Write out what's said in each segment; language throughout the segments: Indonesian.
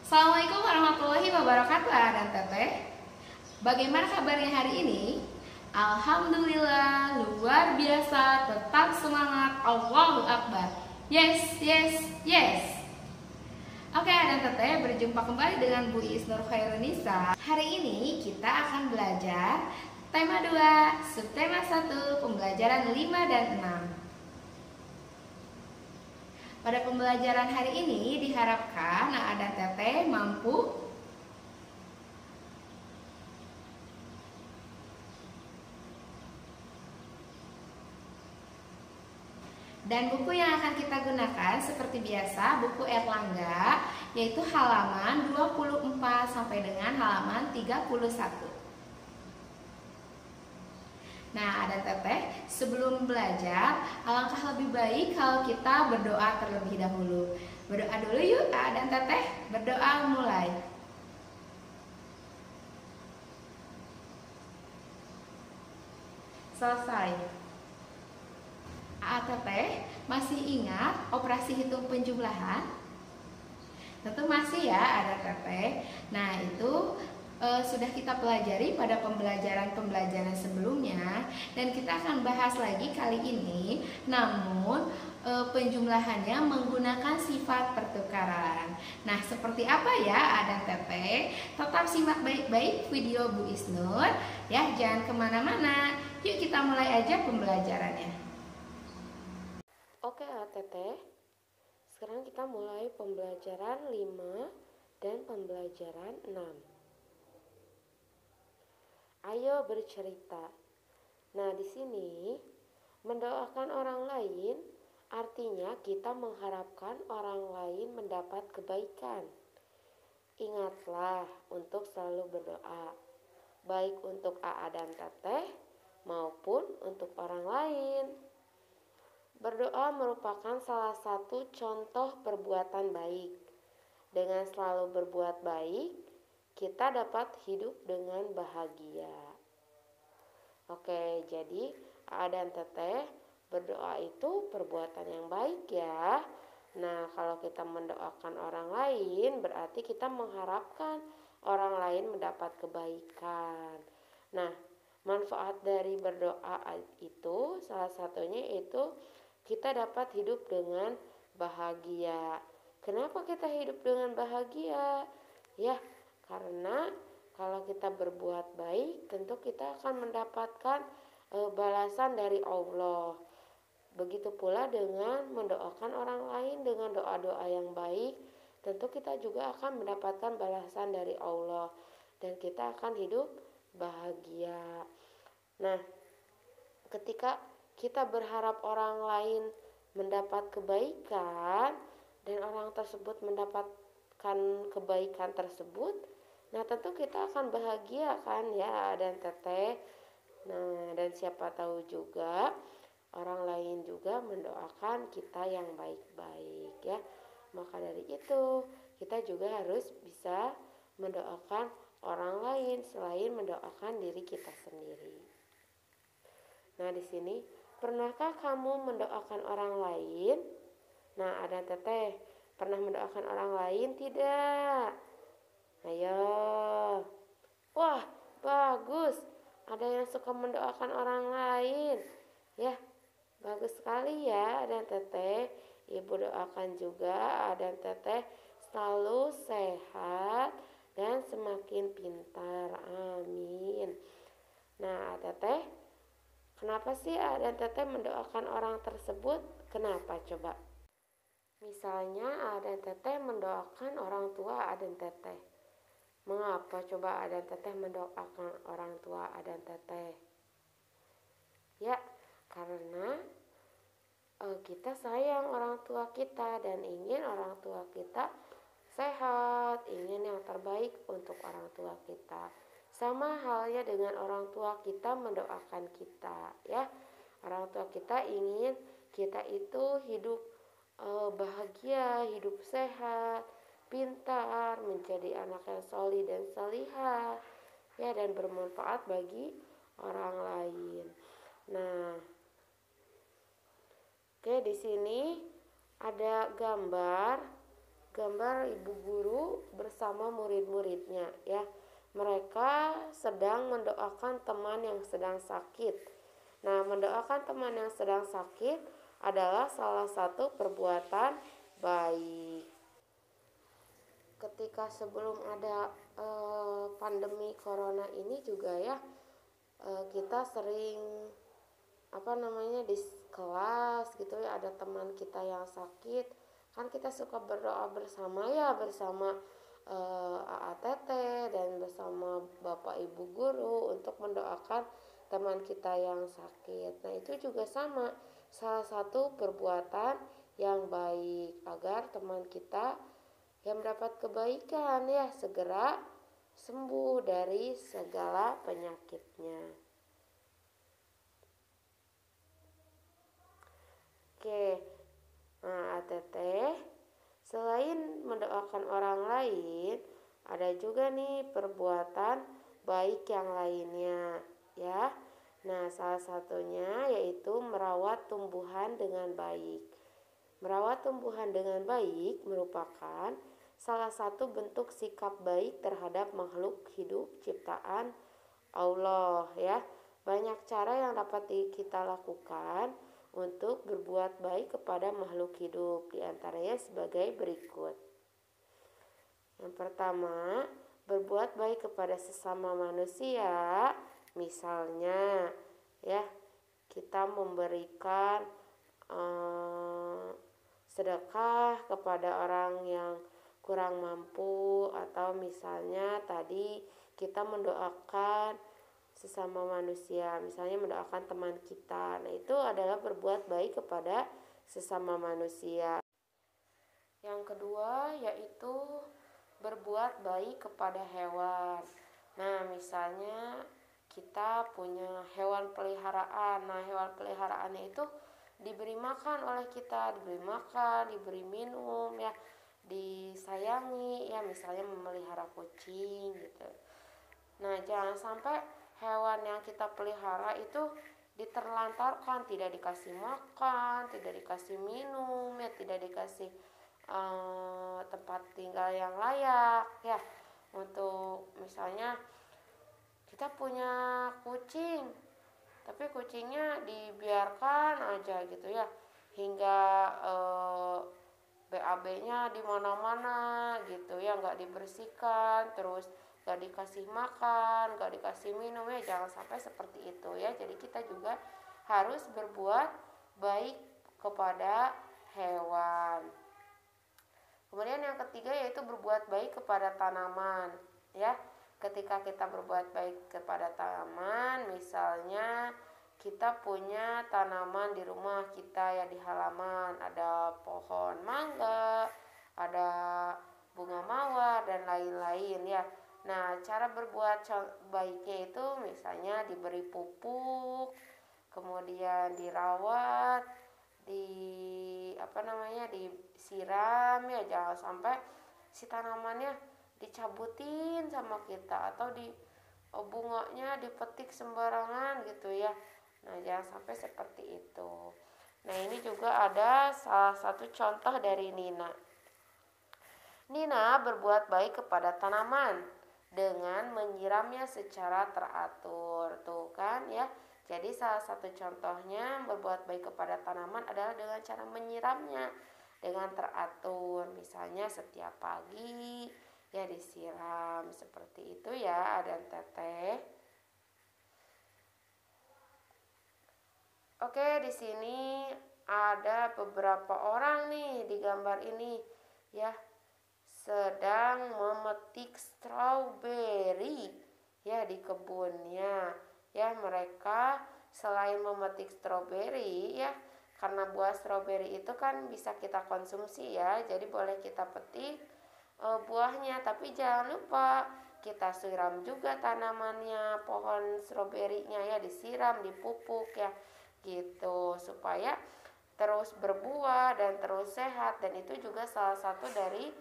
Assalamualaikum warahmatullahi wabarakatuh, dan Teteh. Bagaimana kabarnya hari ini? Alhamdulillah, luar biasa, tetap semangat, Allahu Akbar. Yes, yes, yes. Oke, dan Teteh, berjumpa kembali dengan Bu Isnur Khairunisa. Hari ini kita akan belajar tema 2, subtema 1, pembelajaran 5 dan 6. Pada pembelajaran hari ini diharapkan Aa dan Teteh mampu dan buku yang akan kita gunakan seperti biasa buku Erlangga, yaitu halaman 24 sampai dengan halaman 31. Nah, dan Teteh, sebelum belajar, alangkah lebih baik kalau kita berdoa terlebih dahulu. Berdoa dulu yuk, dan Teteh. Berdoa mulai. Selesai. Teteh, masih ingat operasi hitung penjumlahan? Tentu masih ya, dan Teteh. Nah, itu sudah kita pelajari pada pembelajaran sebelumnya, dan kita akan bahas lagi kali ini, namun penjumlahannya menggunakan sifat pertukaran. Nah, seperti apa ya, dan Teteh? Tetap simak baik-baik video Bu Isnur ya, jangan kemana-mana. Yuk kita mulai aja pembelajarannya. Oke, Teteh, sekarang kita mulai pembelajaran 5 dan pembelajaran 6. Ayo bercerita. Nah, di sini mendoakan orang lain artinya kita mengharapkan orang lain mendapat kebaikan. Ingatlah untuk selalu berdoa, baik untuk Aa dan Teteh maupun untuk orang lain. Berdoa merupakan salah satu contoh perbuatan baik. Dengan selalu berbuat baik, kita dapat hidup dengan bahagia. Oke, jadi Aa dan Teteh, berdoa itu perbuatan yang baik ya. Nah, kalau kita mendoakan orang lain, berarti kita mengharapkan orang lain mendapat kebaikan. Nah, manfaat dari berdoa itu salah satunya itu kita dapat hidup dengan bahagia. Kenapa kita hidup dengan bahagia? Ya, karena kalau kita berbuat baik, tentu kita akan mendapatkan balasan dari Allah. Begitu pula dengan mendoakan orang lain dengan doa-doa yang baik, tentu kita juga akan mendapatkan balasan dari Allah dan kita akan hidup bahagia. Nah, ketika kita berharap orang lain mendapat kebaikan dan orang tersebut mendapatkan kebaikan tersebut, nah tentu kita akan bahagia kan ya, dan Teteh. Nah, dan siapa tahu juga orang lain juga mendoakan kita yang baik-baik ya. Maka dari itu kita juga harus bisa mendoakan orang lain selain mendoakan diri kita sendiri. Nah, di sini pernahkah kamu mendoakan orang lain? Nah, ada Teteh, pernah mendoakan orang lain tidak? Ayo. Wah, bagus. Ada yang suka mendoakan orang lain. Ya, bagus sekali ya, dan Teteh. Ibu doakan juga dan Teteh selalu sehat dan semakin pintar. Amin. Nah, Teteh, kenapa sih dan Teteh mendoakan orang tersebut? Kenapa coba? Misalnya dan Teteh mendoakan orang tua dan Teteh. Mengapa coba dan Teteh mendoakan orang tua dan Teteh? Ya, karena kita sayang orang tua kita dan ingin orang tua kita sehat, ingin yang terbaik untuk orang tua kita. Sama halnya dengan orang tua kita mendoakan kita ya. Orang tua kita ingin kita itu hidup bahagia, hidup sehat, pintar, menjadi anak yang solih dan salihah ya, dan bermanfaat bagi orang lain. Nah, oke, di sini ada gambar ibu guru bersama bersama murid-muridnya ya. Mereka sedang mendoakan teman yang sedang sakit. Nah, mendoakan teman yang sedang sakit adalah salah satu perbuatan baik. Ketika sebelum ada pandemi corona ini juga ya, kita sering di kelas gitu ya, ada teman kita yang sakit, kan kita suka berdoa bersama ya, bersama AATT dan bersama Bapak Ibu guru untuk mendoakan teman kita yang sakit. Nah, itu juga sama, salah satu perbuatan yang baik agar teman kita yang mendapat kebaikan ya segera sembuh dari segala penyakitnya. Oke, nah ATT selain mendoakan orang lain, ada juga nih perbuatan baik yang lainnya ya. Nah, salah satunya yaitu merawat tumbuhan dengan baik. Merawat tumbuhan dengan baik merupakan salah satu bentuk sikap baik terhadap makhluk hidup ciptaan Allah ya. Banyak cara yang dapat kita lakukan untuk berbuat baik kepada makhluk hidup, diantaranya sebagai berikut. Yang pertama, berbuat baik kepada sesama manusia, misalnya ya, kita memberikan sedekah kepada orang yang kurang mampu, atau misalnya tadi kita mendoakan sesama manusia, misalnya mendoakan teman kita. Nah, itu adalah berbuat baik kepada sesama manusia. Yang kedua yaitu berbuat baik kepada hewan. Nah, misalnya kita punya hewan peliharaan. Nah, hewan peliharaannya itu diberi makan oleh kita, diberi makan, diberi minum ya, disayangi ya, misalnya memelihara kucing gitu. Nah, jangan sampai hewan yang kita pelihara itu diterlantarkan, tidak dikasih makan, tidak dikasih minum ya, tidak dikasih tempat tinggal yang layak ya. Untuk misalnya kita punya kucing, tapi kucingnya dibiarkan aja gitu ya, hingga BAB-nya di mana-mana gitu ya, nggak dibersihkan, terus gak dikasih makan, gak dikasih minum ya, jangan sampai seperti itu ya. Jadi kita juga harus berbuat baik kepada hewan. Kemudian yang ketiga yaitu berbuat baik kepada tanaman ya. Ketika kita berbuat baik kepada tanaman, misalnya kita punya tanaman di rumah kita ya, di halaman ada pohon mangga, ada bunga mawar dan lain-lain ya. Nah, cara berbuat baiknya itu misalnya diberi pupuk, kemudian dirawat, disiram ya, jangan sampai si tanamannya dicabutin sama kita, atau bunganya dipetik sembarangan gitu ya. Nah, jangan sampai seperti itu. Nah, ini juga ada salah satu contoh dari Nina. Nina berbuat baik kepada tanaman dengan menyiramnya secara teratur. Tuh kan ya. Jadi salah satu contohnya berbuat baik kepada tanaman adalah dengan cara menyiramnya dengan teratur. Misalnya setiap pagi ya disiram seperti itu ya, Adan Teteh. Oke, di sini ada beberapa orang nih di gambar ini ya, sedang memetik stroberi ya di kebunnya ya. Mereka selain memetik stroberi ya, karena buah stroberi itu kan bisa kita konsumsi ya, jadi boleh kita petik buahnya, tapi jangan lupa kita siram juga tanamannya, pohon stroberinya ya, disiram, dipupuk ya gitu, supaya terus berbuah dan terus sehat. Dan itu juga salah satu dari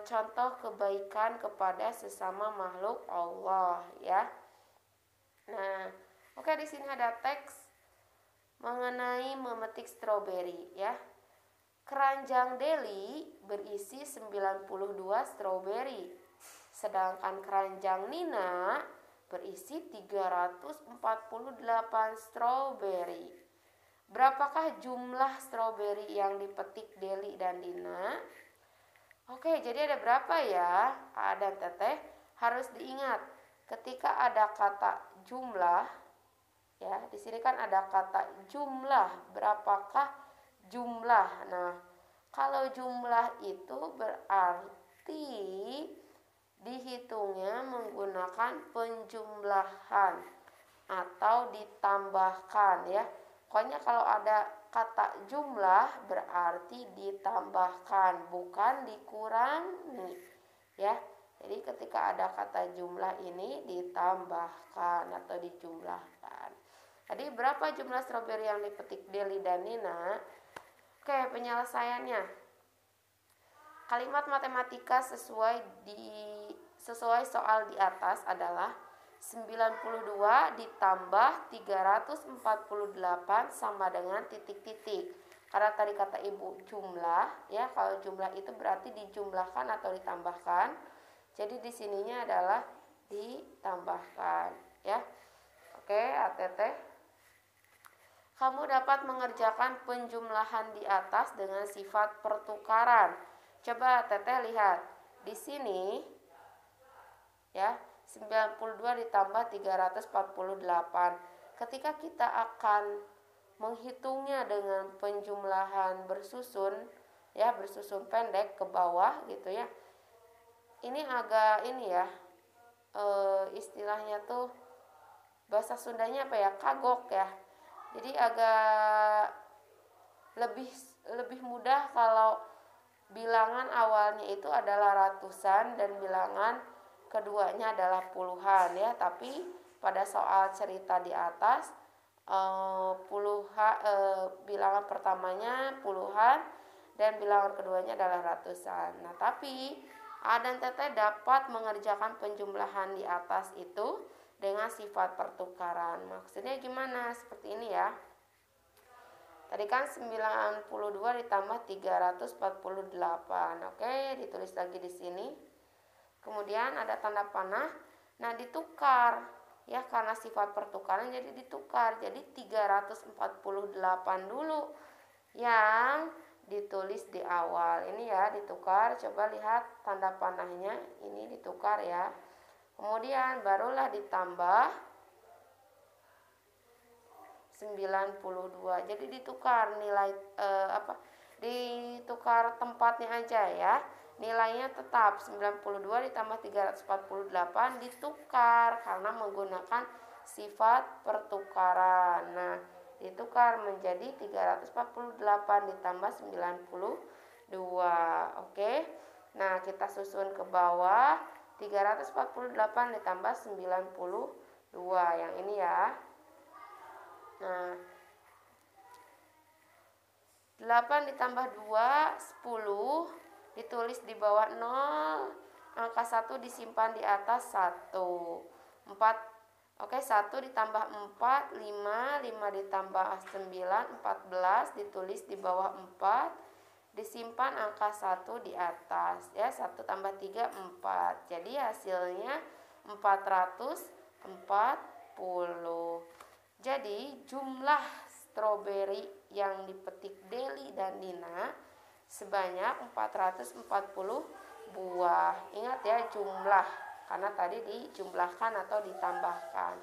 contoh kebaikan kepada sesama makhluk Allah ya. Nah, oke, di sini ada teks mengenai memetik stroberi ya. Keranjang Deli berisi 92 stroberi, sedangkan keranjang Nina berisi 348 stroberi. Berapakah jumlah stroberi yang dipetik Deli dan Dina? Oke, jadi ada berapa ya? A dan Teteh harus diingat ketika ada kata jumlah, ya, di sini kan ada kata jumlah. Berapakah jumlah? Nah, kalau jumlah itu berarti dihitungnya menggunakan penjumlahan atau ditambahkan, ya. Pokoknya kalau ada kata jumlah berarti ditambahkan, bukan dikurangi, ya. Jadi ketika ada kata jumlah ini ditambahkan atau dijumlahkan. Tadi berapa jumlah stroberi yang dipetik Deli dan Nina? Oke, penyelesaiannya. Kalimat matematika sesuai soal di atas adalah 92 ditambah 348 sama dengan titik-titik. Karena tadi kata Ibu jumlah, ya, kalau jumlah itu berarti dijumlahkan atau ditambahkan. Jadi di sininya adalah ditambahkan, ya. Oke, ATT. Kamu dapat mengerjakan penjumlahan di atas dengan sifat pertukaran. Coba Teteh lihat. Di sini, ya, 92 ditambah 348. Ketika kita akan menghitungnya dengan penjumlahan bersusun, ya, bersusun pendek ke bawah gitu, ya. Ini agak ini, ya, istilahnya tuh bahasa Sundanya apa ya, kagok, ya. Jadi agak lebih mudah kalau bilangan awalnya itu adalah ratusan dan bilangan keduanya adalah puluhan, ya. Tapi pada soal cerita di atas bilangan pertamanya puluhan dan bilangan keduanya adalah ratusan. Nah, tapi A dan Teteh dapat mengerjakan penjumlahan di atas itu dengan sifat pertukaran. Maksudnya gimana? Seperti ini, ya. Tadi kan 92 ditambah 348. Oke, ditulis lagi di sini. Kemudian ada tanda panah. Nah, ditukar, ya, karena sifat pertukaran jadi ditukar. Jadi 348 dulu yang ditulis di awal. Ini, ya, ditukar. Coba lihat tanda panahnya. Ini ditukar, ya. Kemudian barulah ditambah 92. Jadi ditukar nilai ditukar tempatnya aja, ya. Nilainya tetap 92 ditambah 348 ditukar karena menggunakan sifat pertukaran. Nah, ditukar menjadi 348 ditambah 92. Oke. Nah, kita susun ke bawah. 348 ditambah 92 yang ini, ya. Nah, 8 ditambah 2 10 ditulis di bawah 0, angka 1 disimpan di atas 1. 4. Oke, 1 ditambah 4 5, 5 ditambah 9 14 ditulis di bawah 4, disimpan angka 1 di atas, ya. 1 tambah 3 4. Jadi hasilnya 440. Jadi jumlah stroberi yang dipetik Deli dan Nina sebanyak 440 buah. Ingat, ya, jumlah karena tadi dijumlahkan atau ditambahkan.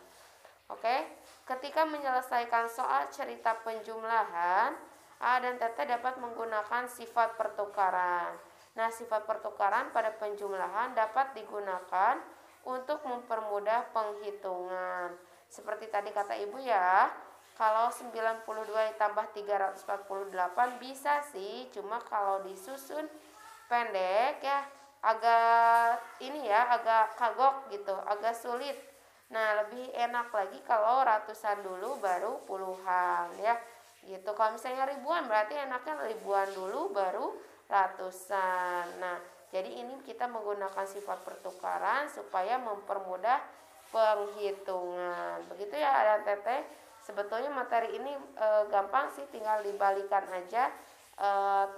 Oke, ketika menyelesaikan soal cerita penjumlahan, A dan Teteh dapat menggunakan sifat pertukaran. Nah, sifat pertukaran pada penjumlahan dapat digunakan untuk mempermudah penghitungan. Seperti tadi kata Ibu, ya, kalau 92 ditambah 348 bisa sih, cuma kalau disusun pendek, ya, agak ini, ya, agak kagok gitu, agak sulit. Nah, lebih enak lagi kalau ratusan dulu baru puluhan, ya, gitu. Kalau misalnya ribuan berarti enaknya ribuan dulu baru ratusan. Nah, jadi ini kita menggunakan sifat pertukaran supaya mempermudah penghitungan. Begitu, ya, Adan Teteh. Sebetulnya materi ini gampang sih, tinggal dibalikan aja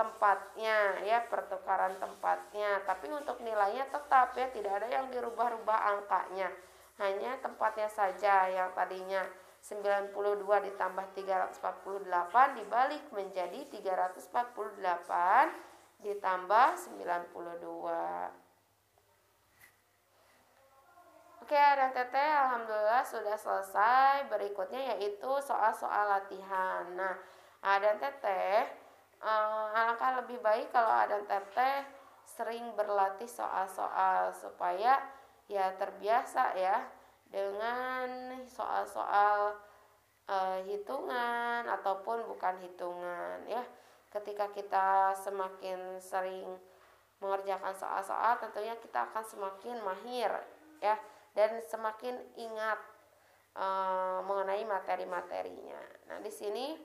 tempatnya ya, pertukaran tempatnya, tapi untuk nilainya tetap ya, tidak ada yang dirubah-rubah angkanya, hanya tempatnya saja. Yang tadinya 92 ditambah 348 dibalik menjadi 348 ditambah 92. Oke, dan Teteh, alhamdulillah sudah selesai. Berikutnya yaitu soal-soal latihan. Nah, dan Teteh, alangkah lebih baik kalau Adan Teteh sering berlatih soal-soal supaya ya terbiasa ya dengan soal-soal hitungan ataupun bukan hitungan ya. Ketika kita semakin sering mengerjakan soal-soal, tentunya kita akan semakin mahir ya, dan semakin ingat mengenai materi-materinya. Nah, di sini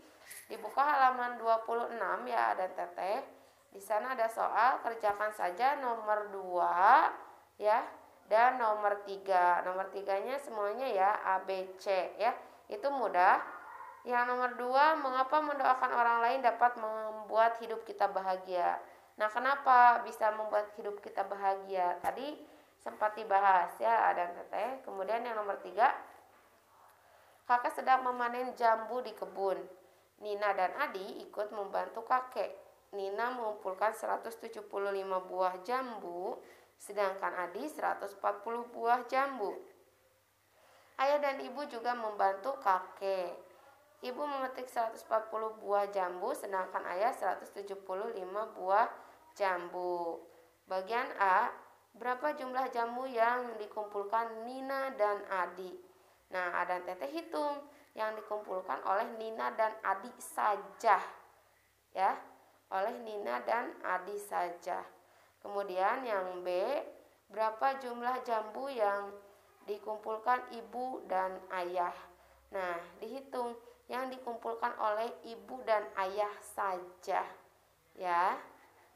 dibuka halaman 26 ya dan Teteh. Di sana ada soal kerjakan saja nomor 2 ya dan nomor 3. Nomor 3-nya semuanya ya A, B, C ya. Itu mudah. Yang nomor 2, mengapa mendoakan orang lain dapat membuat hidup kita bahagia. Nah, kenapa bisa membuat hidup kita bahagia? Tadi sempat dibahas ya dan Teteh. Kemudian yang nomor 3, kakek sedang memanen jambu di kebun. Nina dan Adi ikut membantu kakek. Nina mengumpulkan 175 buah jambu, sedangkan Adi 140 buah jambu. Ayah dan ibu juga membantu kakek. Ibu memetik 140 buah jambu, sedangkan ayah 175 buah jambu. Bagian A, berapa jumlah jambu yang dikumpulkan Nina dan Adi? Nah, Adan Teteh hitung yang dikumpulkan oleh Nina dan Adi saja. Ya, oleh Nina dan Adi saja. Kemudian yang B, berapa jumlah jambu yang dikumpulkan ibu dan ayah? Nah, dihitung yang dikumpulkan oleh ibu dan ayah saja. Ya.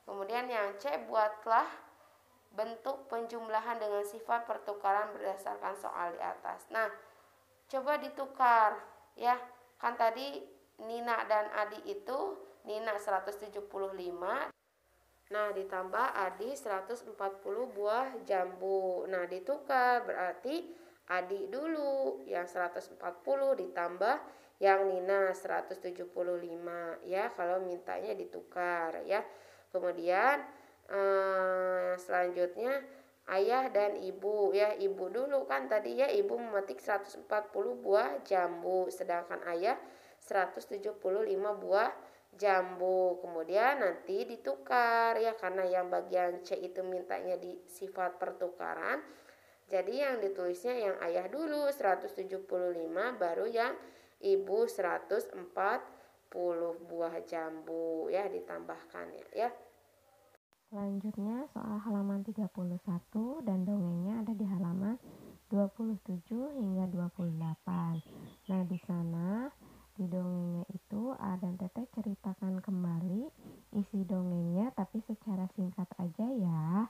Kemudian yang C, buatlah bentuk penjumlahan dengan sifat pertukaran berdasarkan soal di atas. Nah, coba ditukar ya. Kan tadi Nina dan Adi itu Nina 175. Nah, ditambah Adi 140 buah jambu. Nah, ditukar berarti Adi dulu yang 140 ditambah yang Nina 175 ya, kalau mintanya ditukar ya. Kemudian selanjutnya ayah dan ibu ya, ibu dulu kan tadi ya, ibu memetik 140 buah jambu, sedangkan ayah 175 buah jambu. Kemudian nanti ditukar ya, karena yang bagian C itu mintanya di sifat pertukaran, jadi yang ditulisnya yang ayah dulu 175, baru yang ibu 140 buah jambu ya, ditambahkan ya. Selanjutnya soal halaman 31 dan dongengnya ada di halaman 27 hingga 28. Nah, di sana di dongengnya itu Adan Teteh ceritakan kembali isi dongengnya, tapi secara singkat aja ya,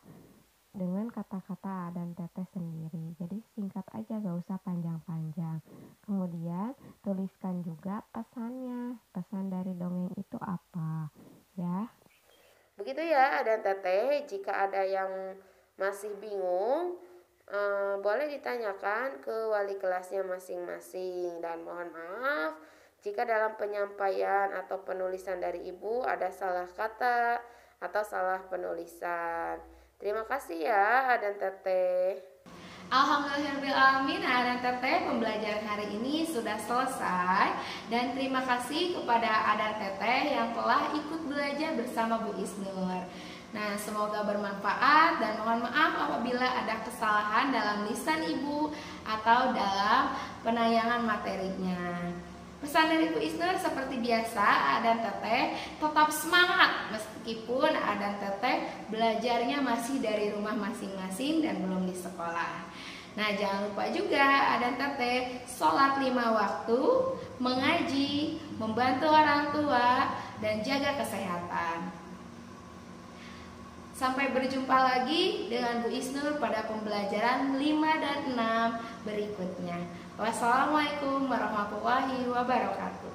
dengan kata-kata Adan Teteh sendiri. Jadi singkat aja, gak usah panjang-panjang. Kemudian tuliskan juga pesannya, pesan dari dongeng itu apa ya. Begitu ya Adan Teteh. Jika ada yang masih bingung, boleh ditanyakan ke wali kelasnya masing-masing. Dan mohon maaf jika dalam penyampaian atau penulisan dari ibu ada salah kata atau salah penulisan. Terima kasih ya Adan Teteh. Alhamdulillahirrahmanirrahim, Adan Teteh, pembelajaran hari ini sudah selesai. Dan terima kasih kepada Adan Teteh yang telah ikut belajar bersama Bu Isnur. Nah, semoga bermanfaat dan mohon maaf apabila ada kesalahan dalam lisan ibu atau dalam penayangan materinya. Pesan dari Bu Isnur seperti biasa, Adan Teteh tetap semangat meskipun Adan Teteh belajarnya masih dari rumah masing-masing dan belum di sekolah. Nah, jangan lupa juga Adan Teteh sholat 5 waktu, mengaji, membantu orang tua, dan jaga kesehatan. Sampai berjumpa lagi dengan Bu Isnur pada pembelajaran 5 dan 6 berikutnya. Wassalamualaikum warahmatullahi wabarakatuh.